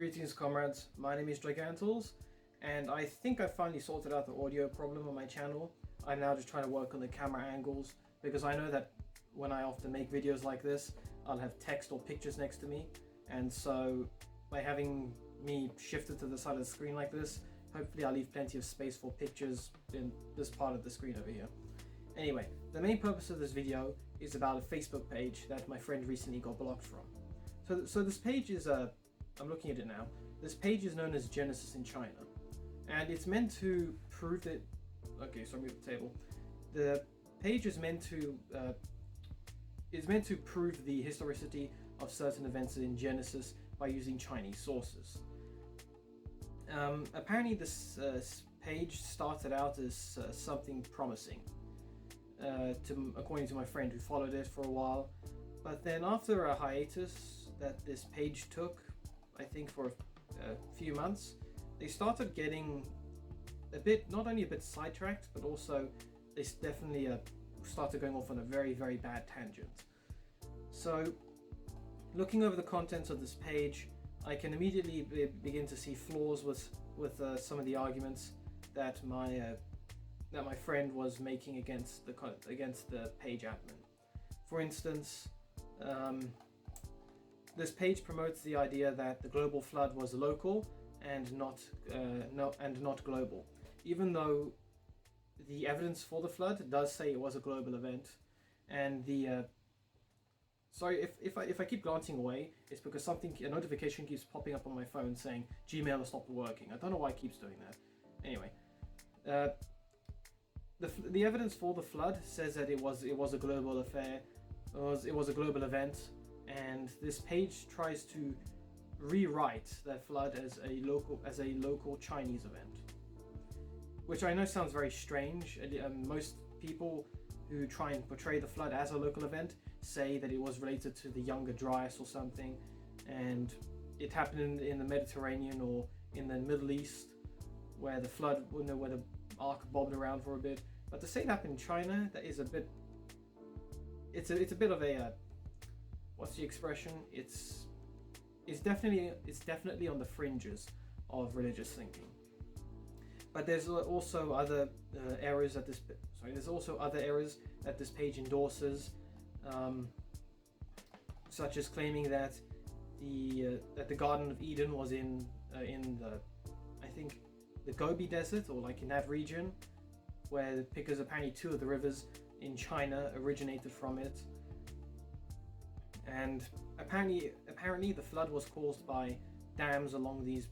Greetings comrades, my name is Gigantles, and I think I finally sorted out the audio problem on my channel. I'm now just trying to work on the camera angles, because I know that when I often make videos like this, I'll have text or pictures next to me, and so by having me shifted to the side of the screen like this, hopefully I'll leave plenty of space for pictures in this part of the screen over here. Anyway, the main purpose of this video is about a Facebook page that my friend recently got blocked from. So this page is I'm looking at it now. This page is known as Genesis in China, and it's meant to prove that. Okay, so I moved the table. The page is meant to prove the historicity of certain events in Genesis by using Chinese sources. Apparently, this page started out as something promising, according to my friend who followed it for a while. But then, after a hiatus that this page took, I think for a few months, they started getting not only a bit sidetracked, but also they definitely started going off on a very, very bad tangent. So, looking over the contents of this page, I can immediately begin to see flaws with some of the arguments that my friend was making against the page admin. For instance, this page promotes the idea that the global flood was local and not global, even though the evidence for the flood does say it was a global event. And sorry if I keep glancing away, it's because a notification keeps popping up on my phone saying Gmail has stopped working. I don't know why it keeps doing that. Anyway, the evidence for the flood says that it was a global affair. It was a global event. And this page tries to rewrite that flood as a local Chinese event, which I know sounds very strange. Most people who try and portray the flood as a local event say that it was related to the Younger Dryas or something, and it happened in the Mediterranean or in the Middle East, where the flood, where the ark bobbed around for a bit. But to say it happened in China, that is a bit. It's a bit of a. What's the expression? It's definitely on the fringes of religious thinking. But there's also other errors that this page endorses, such as claiming that the Garden of Eden was in the I think the Gobi Desert, or like in that region, because apparently two of the rivers in China originated from it. And apparently the flood was caused by dams along these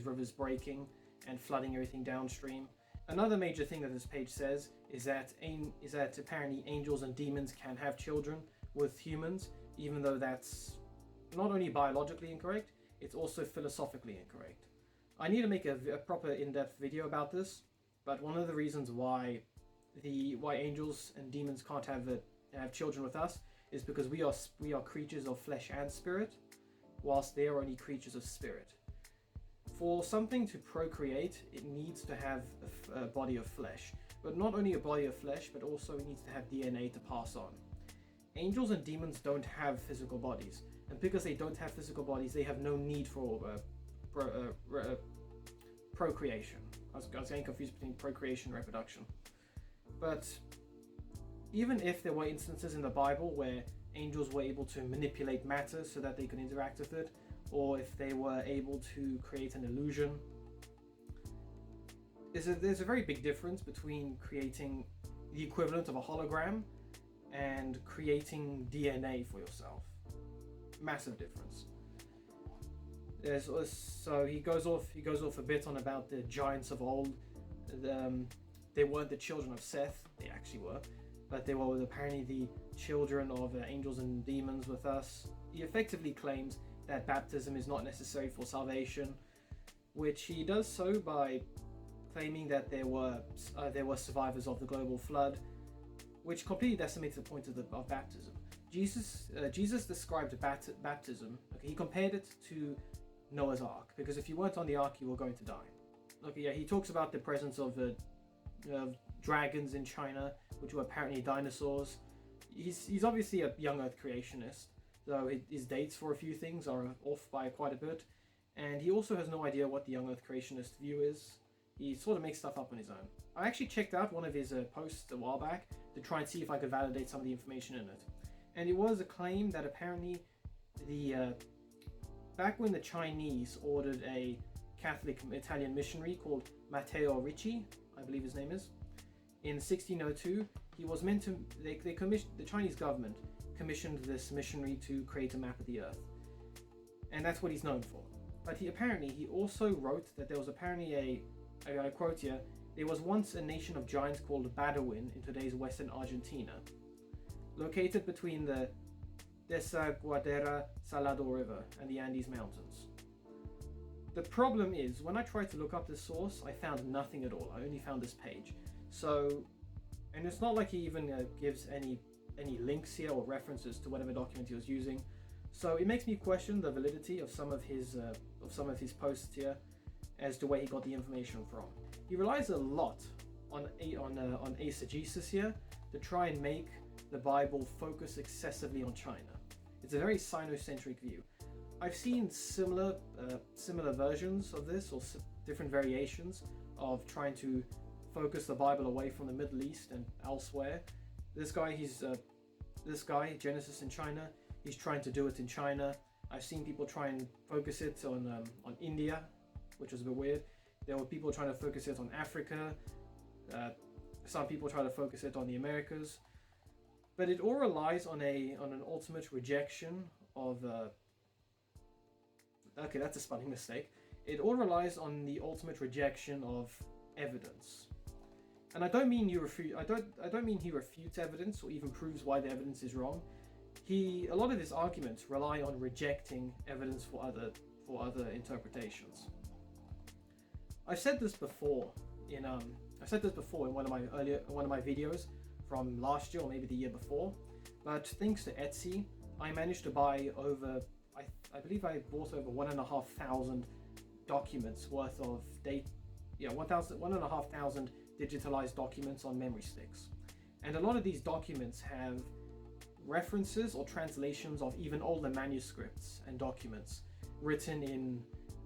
rivers breaking and flooding everything downstream. Another major thing that this page says is that apparently angels and demons can have children with humans, even though that's not only biologically incorrect, it's also philosophically incorrect. I need to make a proper in-depth video about this, but one of the reasons why angels and demons can't have children with us is because we are creatures of flesh and spirit, whilst they are only creatures of spirit. For something to procreate, it needs to have a body of flesh, but not only a body of flesh, but also it needs to have DNA to pass on. Angels and demons don't have physical bodies, and because they don't have physical bodies, they have no need for procreation. I was getting confused between procreation and reproduction. But even if there were instances in the Bible where angels were able to manipulate matter so that they could interact with it, or if they were able to create an illusion, there's a very big difference between creating the equivalent of a hologram and creating DNA for yourself. Massive difference. So he goes off a bit on about the giants of old. They weren't the children of Seth. They actually were. But they were apparently the children of angels and demons with us. He effectively claims that baptism is not necessary for salvation, which he does so by claiming that there were survivors of the global flood, which completely decimates the point of baptism. Jesus described baptism. Okay, he compared it to Noah's Ark, because if you weren't on the Ark, you were going to die. Okay, yeah, he talks about the presence of dragons in China, which were apparently dinosaurs. He's obviously a young Earth creationist, though his dates for a few things are off by quite a bit. And he also has no idea what the young earth creationist view is. He sort of makes stuff up on his own. I actually checked out one of his posts a while back to try and see if I could validate some of the information in it. And it was a claim that apparently back when the Chinese ordered a Catholic Italian missionary called Matteo Ricci, I believe his name is, in 1602, he was meant to, the Chinese government commissioned this missionary to create a map of the earth. And that's what he's known for. But he also wrote that there was apparently I quote here, there was once a nation of giants called Badawin in today's western Argentina, located between the Desaguadera Salado River and the Andes Mountains. The problem is, when I tried to look up this source, I found nothing at all. I only found this page. So, and it's not like he even gives any links here or references to whatever document he was using. So it makes me question the validity of some of his posts here, as to where he got the information from. He relies a lot on eisegesis here to try and make the Bible focus excessively on China. It's a very Sino-Centric view. I've seen similar versions of this, or different variations of trying to focus the Bible away from the Middle East and elsewhere. This guy, Genesis in China, he's trying to do it in China. I've seen people try and focus it on India, which was a bit weird. There were people trying to focus it on Africa. Some people try to focus it on the Americas. But it all relies on an ultimate rejection of... okay, that's a spelling mistake. It all relies on the ultimate rejection of evidence. And I don't mean I don't mean he refutes evidence or even proves why the evidence is wrong. A lot of his arguments rely on rejecting evidence for other interpretations. I've said this before in one of my videos from last year or maybe the year before, but thanks to Etsy, I managed to buy I believe I bought over 1,500 documents worth of 1,500 digitalized documents on memory sticks. And a lot of these documents have references or translations of even older manuscripts and documents written in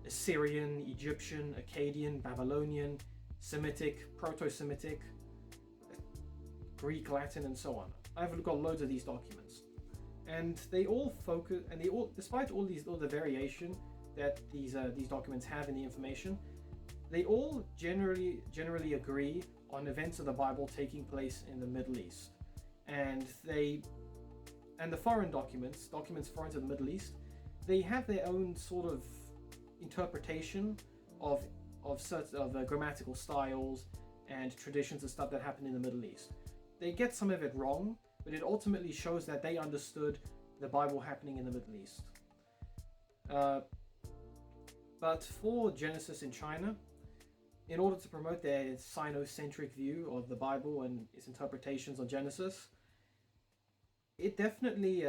Assyrian, Egyptian, Akkadian, Babylonian, Semitic, Proto-Semitic, Greek, Latin, and so on. I've got loads of these documents, and they all focus, and despite all the variation that these documents have in the information, they all generally agree on events of the Bible taking place in the Middle East, and the foreign documents foreign to the Middle East, they have their own sort of interpretation of grammatical styles and traditions and stuff that happened in the Middle East. They get some of it wrong, but it ultimately shows that they understood the Bible happening in the Middle East. But for Genesis in China, in order to promote their Sino-Centric view of the Bible and its interpretations on Genesis, it definitely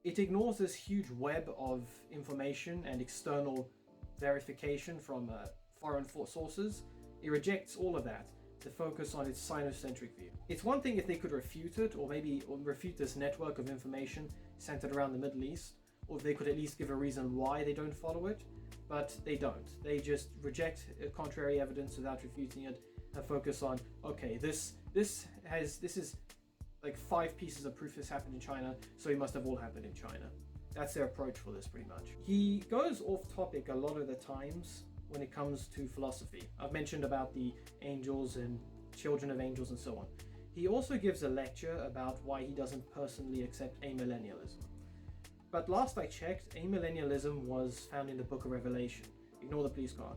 it ignores this huge web of information and external verification from foreign sources. It rejects all of that to focus on its Sino-Centric view. It's one thing if they could refute it, or refute this network of information centered around the Middle East, or if they could at least give a reason why they don't follow it, but they don't. They just reject contrary evidence without refuting it and focus on, okay, this is like 5 pieces of proof this happened in China, so it must have all happened in China. That's their approach for this, pretty much. He goes off topic a lot of the times when it comes to philosophy. I've mentioned about the angels and children of angels and so on. He also gives a lecture about why he doesn't personally accept amillennialism. But last I checked, amillennialism was found in the Book of Revelation. Ignore the police car.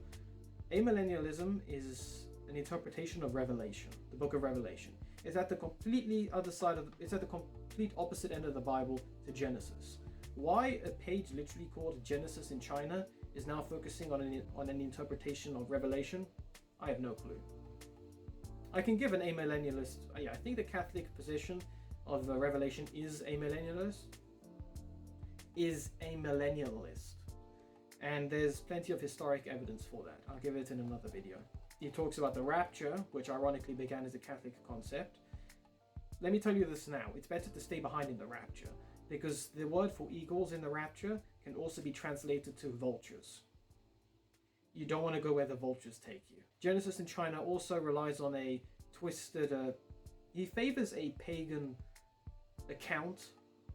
Amillennialism is an interpretation of Revelation, the Book of Revelation. It's at the completely other side it's at the complete opposite end of the Bible to Genesis. Why a page literally called Genesis in China is now focusing on an interpretation of Revelation, I have no clue. I can give an amillennialist, I think the Catholic position of Revelation is amillennialist, and there's plenty of historic evidence for that. I'll give it in another video. He talks about the rapture, which ironically began as a Catholic concept, let me tell you this now. It's better to stay behind in the rapture, because the word for eagles in the rapture can also be translated to vultures. You don't want to go where the vultures take you. Genesis in China also relies on a twisted... he favors a pagan account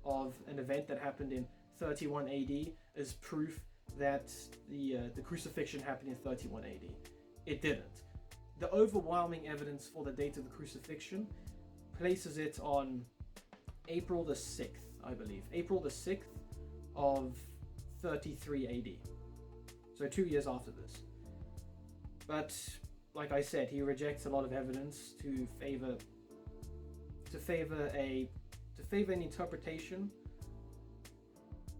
of an event that happened in 31 AD as proof that the crucifixion happened in 31 AD. It didn't. The overwhelming evidence for the date of the crucifixion places it on April the 6th, I believe. April the 6th of 33 AD. So 2 years after this. But, like I said, he rejects a lot of evidence to favor an interpretation.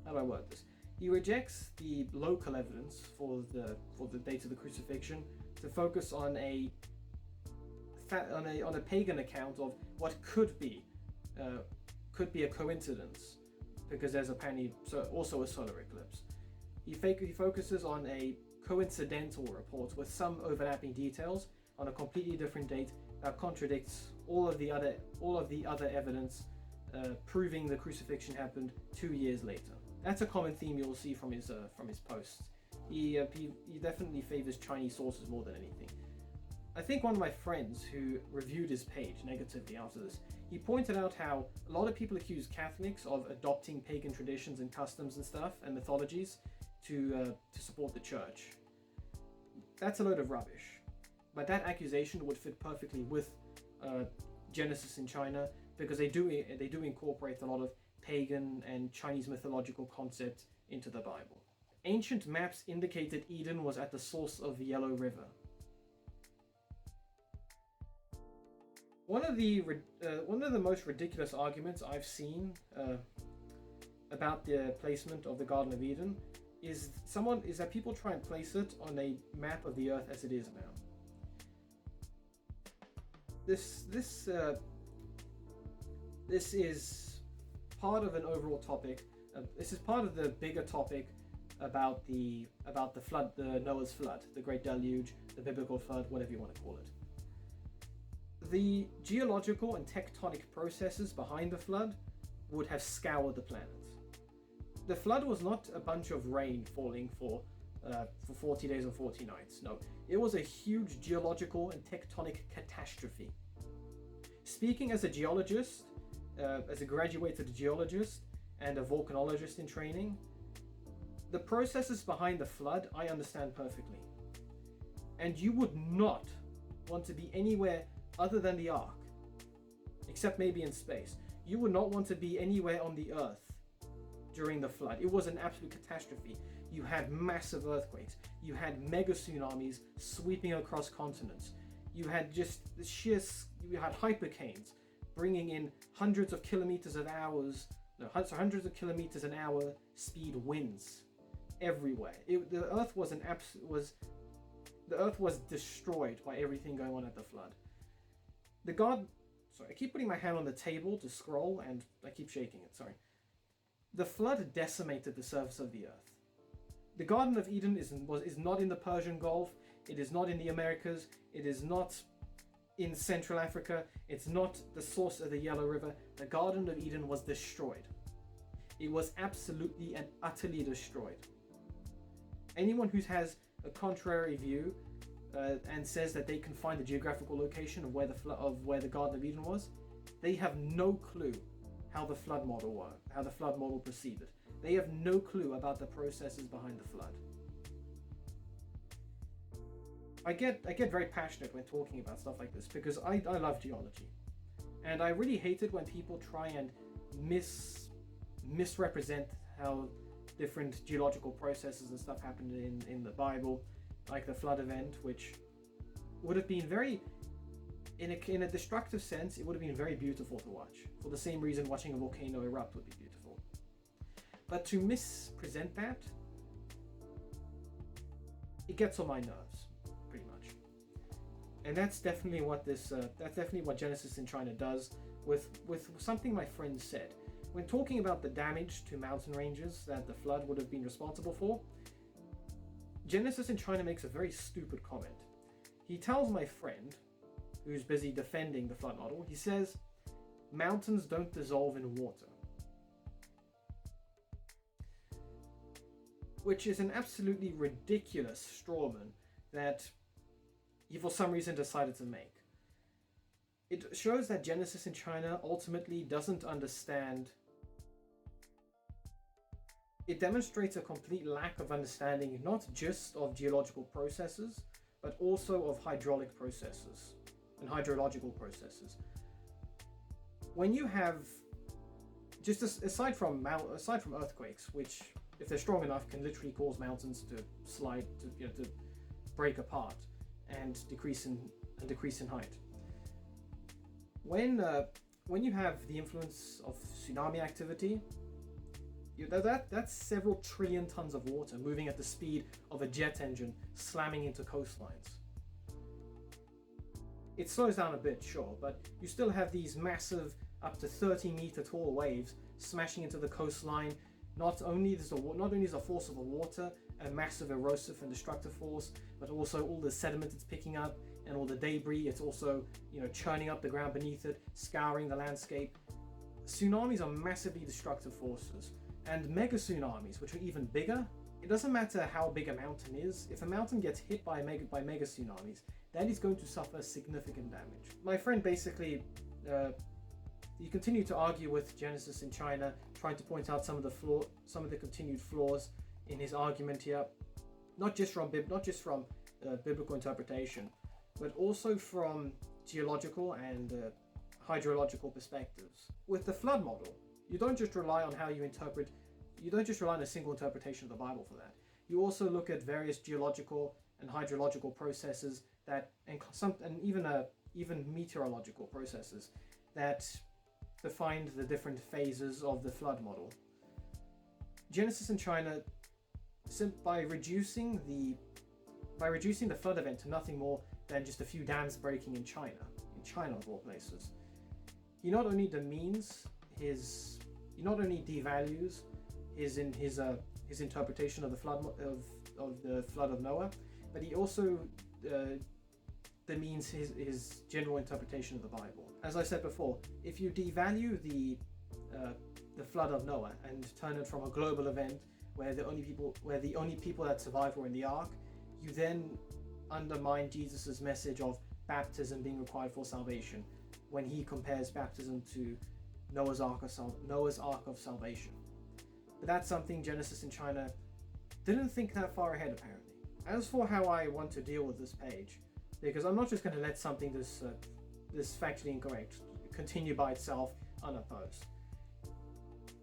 How do I word this? He rejects the local evidence for the date of the crucifixion to focus on a pagan account of what could be a coincidence, because there's apparently also a solar eclipse. He focuses on a coincidental report with some overlapping details on a completely different date that contradicts all of the other evidence proving the crucifixion happened 2 years later. That's a common theme you'll see from his posts. He definitely favors Chinese sources more than anything. I think one of my friends who reviewed his page negatively after this, he pointed out how a lot of people accuse Catholics of adopting pagan traditions and customs and stuff and mythologies to support the church. That's a load of rubbish. But that accusation would fit perfectly with Genesis in China, because they do incorporate a lot of pagan and Chinese mythological concepts into the Bible. Ancient maps indicated Eden was at the source of the Yellow River. One of the most ridiculous arguments I've seen about the placement of the Garden of Eden is that people try and place it on a map of the Earth as it is now. This is part of an overall topic. This is part of the bigger topic about the flood, the Noah's flood, the Great Deluge, the biblical flood, whatever you want to call it. The geological and tectonic processes behind the flood would have scoured the planet. The flood was not a bunch of rain falling for 40 days and 40 nights. No, it was a huge geological and tectonic catastrophe. Speaking as a geologist, as a graduated geologist and a volcanologist in training, the processes behind the flood I understand perfectly. And you would not want to be anywhere other than the Ark, except maybe in space. You would not want to be anywhere on the Earth during the flood. It was an absolute catastrophe. You had massive earthquakes. You had mega tsunamis sweeping across continents. You had you had hypercanes bringing in hundreds of kilometers an hour speed winds everywhere. The Earth was destroyed by everything going on at the flood. I keep putting my hand on the table to scroll and I keep shaking it, sorry. The flood decimated the surface of the Earth. The Garden of Eden is not in the Persian Gulf, it is not in the Americas, it is not in Central Africa, it's not the source of the Yellow River. The Garden of Eden was destroyed. It was absolutely and utterly destroyed. Anyone who has a contrary view and says that they can find the geographical location of where the Garden of Eden was, they have no clue how the flood model worked, how the flood model proceeded. They have no clue about the processes behind the flood. I get very passionate when talking about stuff like this because I love geology, and I really hate it when people try and misrepresent how different geological processes and stuff happened in the Bible, like the flood event, which would have been very, in a destructive sense, it would have been very beautiful to watch, for the same reason watching a volcano erupt would be beautiful. But to mispresent that, it gets on my nerves, pretty much. And that's definitely what Genesis in China does with something my friend said. When talking about the damage to mountain ranges that the flood would have been responsible for, Genesis in China makes a very stupid comment. He tells my friend, who's busy defending the flood model, he says, mountains don't dissolve in water. Which is an absolutely ridiculous strawman that he for some reason decided to make. It shows that Genesis in China ultimately doesn't understand. It demonstrates a complete lack of understanding not just of geological processes, but also of hydraulic processes and hydrological processes. When you have, just aside from earthquakes, which if they're strong enough can literally cause mountains to slide, to break apart and decrease in height. When you have the influence of tsunami activity, that's several trillion tons of water moving at the speed of a jet engine slamming into coastlines. It slows down a bit, sure, but you still have these massive, up to 30-meter tall waves smashing into the coastline. Not only is the force of the water a massive erosive and destructive force, but also all the sediment it's picking up and all the debris. It's also, churning up the ground beneath it, scouring the landscape. Tsunamis are massively destructive forces, and mega tsunamis, which are even bigger. It doesn't matter how big a mountain is. If a mountain gets hit by mega tsunamis, that is going to suffer significant damage. My friend basically, he continued to argue with Genesis in China, trying to point out some of the continued flaws in his argument here, not just from biblical interpretation, but also from geological and hydrological perspectives. With the flood model, you don't just rely on a single interpretation of the Bible for that. You also look at various geological and hydrological processes and even meteorological processes that define the different phases of the flood model. Genesis in China, by reducing the flood event to nothing more than just a few dams breaking in China of all places, he not only devalues his interpretation of the flood of Noah, but he also demeans his general interpretation of the Bible. As I said before, if you devalue the flood of Noah and turn it from a global event where the only people that survived were in the ark, you then undermine Jesus' message of baptism being required for salvation when he compares baptism to Noah's Ark of salvation. But that's something Genesis in China didn't think that far ahead, apparently. As for how I want to deal with this page, because I'm not just going to let something this factually incorrect continue by itself unopposed.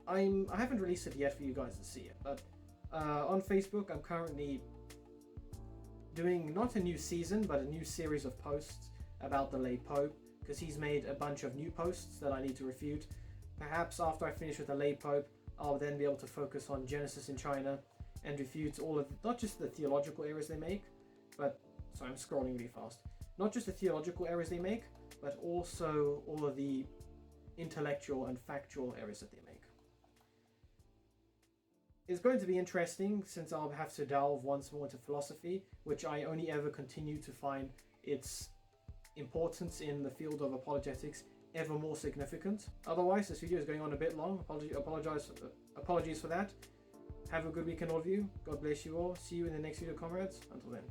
I haven't released it yet for you guys to see it, but on Facebook I'm currently doing not a new season, but a new series of posts about the late Pope, because he's made a bunch of new posts that I need to refute. Perhaps after I finish with the late Pope, I'll then be able to focus on Genesis in China and refute all of, not just the theological errors they make, but, sorry, I'm scrolling really fast, not just the theological errors they make, but also all of the intellectual and factual errors that they make. It's going to be interesting since I'll have to delve once more into philosophy, which I only ever continue to find its importance in the field of apologetics ever more significant. Otherwise, this video is going on a bit long. Apologies for that. Have a good weekend, all of you. God bless you all. See you in the next video, comrades. Until then.